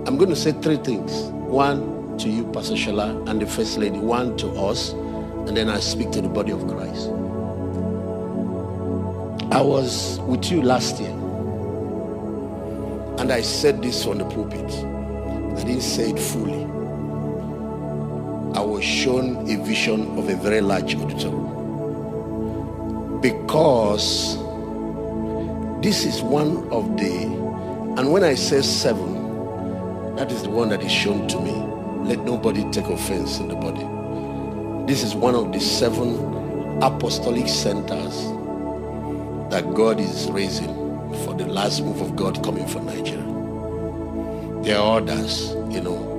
I'm going to say three things. One to you, Pastor Shola, and the First Lady. One to us, and then I speak to the body of Christ. I was with you last year, and I said this on the pulpit. I didn't say it fully. I was shown a vision of a very large auditorium, because this is one of the, and when I say 7, that is the one that is shown to me. Let nobody take offense in the body. This is one of the 7 apostolic centers that God is raising for the last move of God coming for Nigeria. There are others, you know.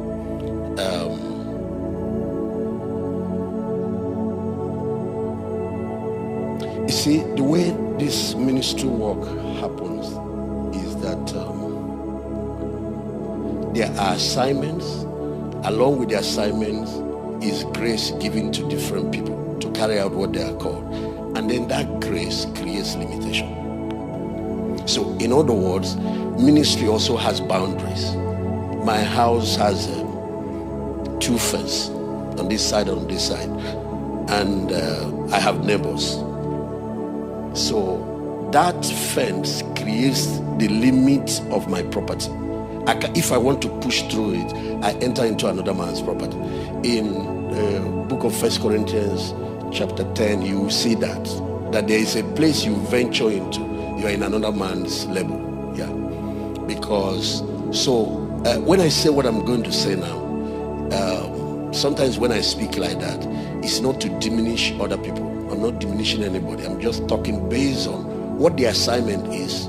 You see, the way this ministry work happens is that there are assignments. Along with the assignments is grace given to different people to carry out what they are called. And then that grace creates limitation. So in other words, ministry also has boundaries. My house has 2 fences on this side and on this side. And I have neighbors. So that fence creates the limit of my property. If I want to push through it, I enter into another man's property. In the book of 1 Corinthians chapter 10, you will see that there is a place you venture into. You are in another man's level. Yeah. Because, so when I say what I'm going to say now, sometimes when I speak like that, it's not to diminish other people. I'm not diminishing anybody. I'm just talking based on what the assignment is.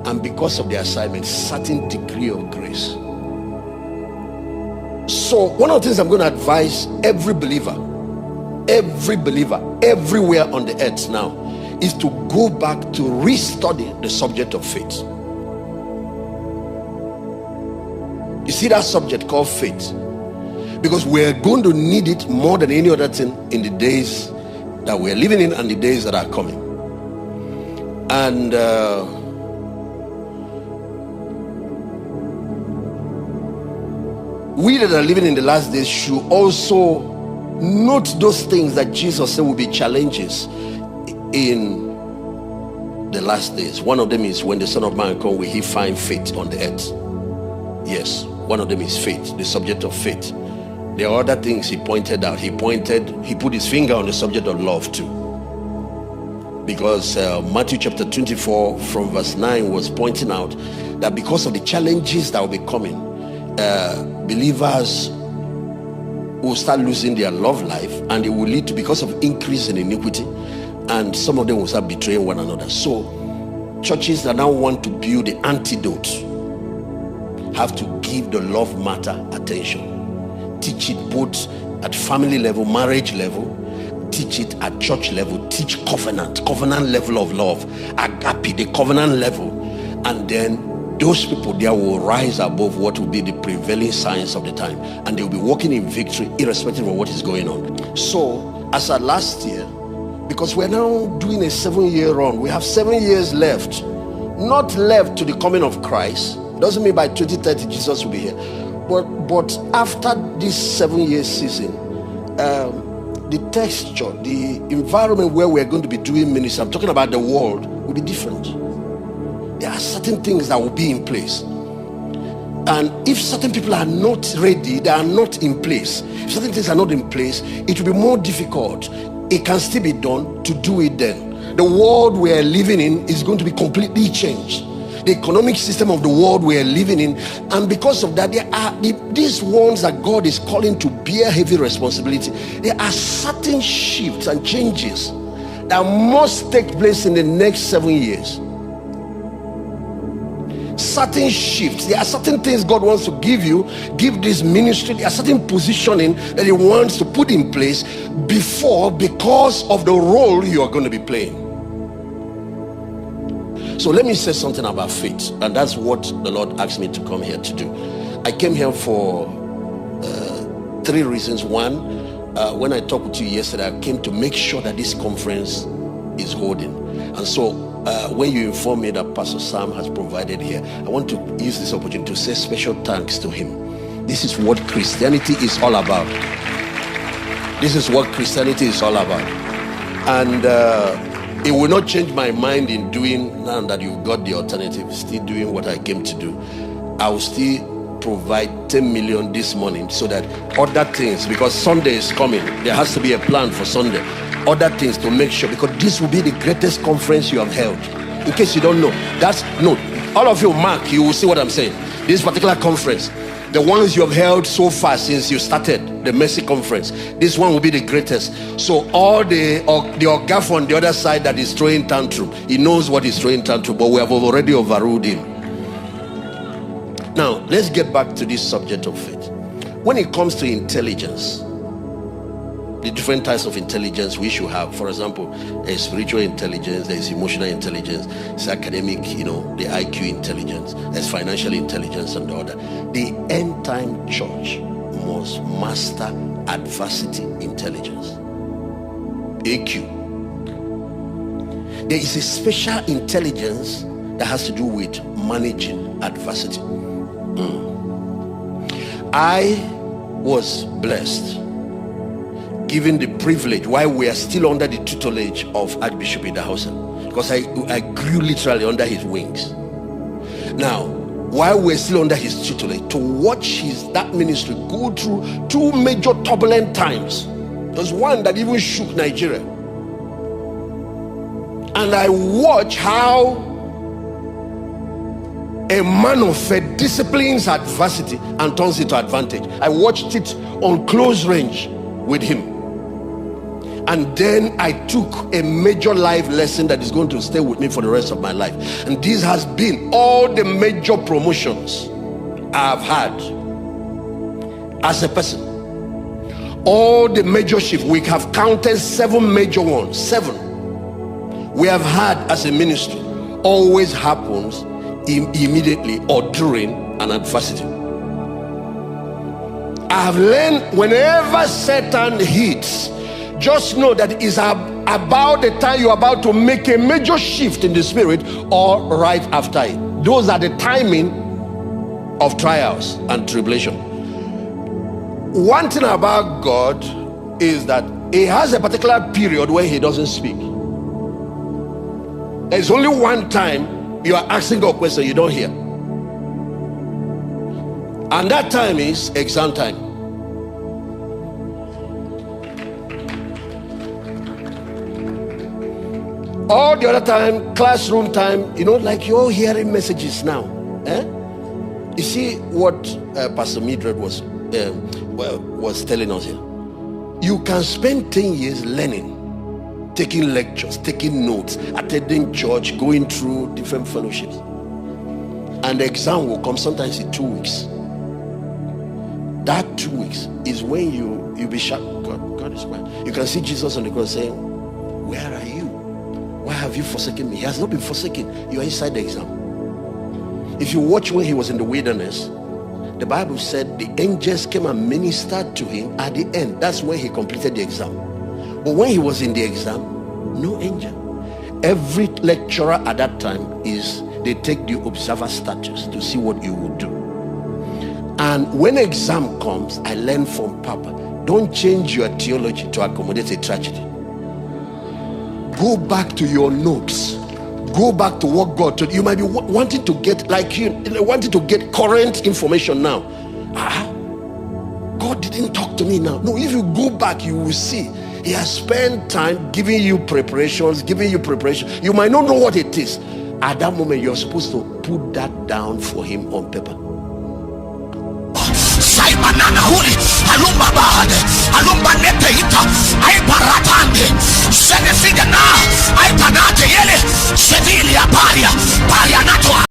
And because of the assignment, certain degree of grace. So one of the things I'm going to advise every believer, everywhere on the earth now, is to go back to restudy the subject of faith. You see that subject called faith? Because we're going to need it more than any other thing in the days that we're living in and the days that are coming. And we that are living in the last days should also note those things that Jesus said will be challenges in the last days. One of them is when the Son of Man comes, will he find faith on the earth? Yes, one of them is faith, the subject of faith. There are other things he pointed out. He put his finger on the subject of love too. Because Matthew chapter 24 from verse 9 was pointing out that because of the challenges that will be coming, believers will start losing their love life, and it will lead to, because of increase in iniquity, and some of them will start betraying one another. So churches that now want to build the antidote have to give the love matter attention. Teach it both at family level, marriage level. Teach it at church level. Teach covenant level of love, agape, the covenant level. And then those people there will rise above what will be the prevailing science of the time, and they will be walking in victory irrespective of what is going on. So as at last year, because we're now doing a 7-year run, we have 7 years left, not left to the coming of Christ. Doesn't mean by 2030 Jesus will be here, but after this 7-year season, the texture, the environment where we're going to be doing ministry, I'm talking about the world, will be different. There are certain things that will be in place, and if certain people are not ready, they are not in place. If certain things are not in place, it will be more difficult. It can still be done to do it then. The world we are living in is going to be completely changed. The economic system of the world we are living in, and because of that, there are these ones that God is calling to bear heavy responsibility. There are certain shifts and changes that must take place in the next 7 years. Certain shifts. There are certain things God wants to give this ministry. There are certain positioning that he wants to put in place because of the role you are going to be playing. So let me say something about faith, and that's what the Lord asked me to come here to do. I came here for 3 reasons. One, when I talked with you yesterday, I came to make sure that this conference is holding. And so when you inform me that Pastor Sam has provided here, I want to use this opportunity to say special thanks to him. This is what Christianity is all about. This is what Christianity is all about. And it will not change my mind in doing, now that you've got the alternative, still doing what I came to do. I will still provide 10 million this morning so that other things, because Sunday is coming, there has to be a plan for Sunday. Other things to make sure, because this will be the greatest conference you have held. In case you don't know, all of you mark, you will see what I'm saying. This particular conference, the ones you have held so far since you started the Mercy Conference, this one will be the greatest. So all the Ogaf on the other side that is throwing tantrum, he knows what he's throwing tantrum, but we have already overruled him. Now let's get back to this subject of faith. When it comes to intelligence, the different types of intelligence we should have. For example, there's spiritual intelligence, there's emotional intelligence, there's academic, the IQ intelligence, there's financial intelligence and the other. The end time church must master adversity intelligence, AQ. There is a special intelligence that has to do with managing adversity. I was blessed, given the privilege, while we are still under the tutelage of Archbishop Idahausen, because I grew literally under his wings. Now, while we're still under his tutelage, to watch that ministry go through two major turbulent times. There's one that even shook Nigeria. And I watch how a man of faith disciplines adversity and turns it to advantage. I watched it on close range with him. And then I took a major life lesson that is going to stay with me for the rest of my life. And this has been all the major promotions I've had as a person. All the major shifts, we have counted 7 major ones. 7 we have had as a ministry always happens immediately or during an adversity. I have learned, whenever Satan hits, just know that it's about the time you're about to make a major shift in the spirit or right after it. Those are the timing of trials and tribulation. One thing about God is that he has a particular period where he doesn't speak. There's only one time you are asking God a question you don't hear, and that time is exam time. All the other time, classroom time, like you're hearing messages now. You see what Pastor Mildred was telling us here. You can spend 10 years learning, taking lectures, taking notes, attending church, going through different fellowships, and the exam will come sometimes in 2 weeks. That 2 weeks is when you'll be shocked. God is quiet. You can see Jesus on the cross saying, "Where are you? Why have you forsaken me?" He has not been forsaken. You are inside the exam. If you watch when he was in the wilderness, the Bible said the angels came and ministered to him at the end. That's when he completed the exam. But when he was in the exam, no angel. Every lecturer at that time they take the observer status to see what you will do. And when exam comes, I learned from Papa, don't change your theology to accommodate a tragedy. Go back to your notes. Go back to what God told you. You might be wanting to get, wanting to get current information now. God didn't talk to me now. No, if you go back, you will see he has spent time giving you preparations, You might not know what it is. At that moment, you're supposed to put that down for him on paper.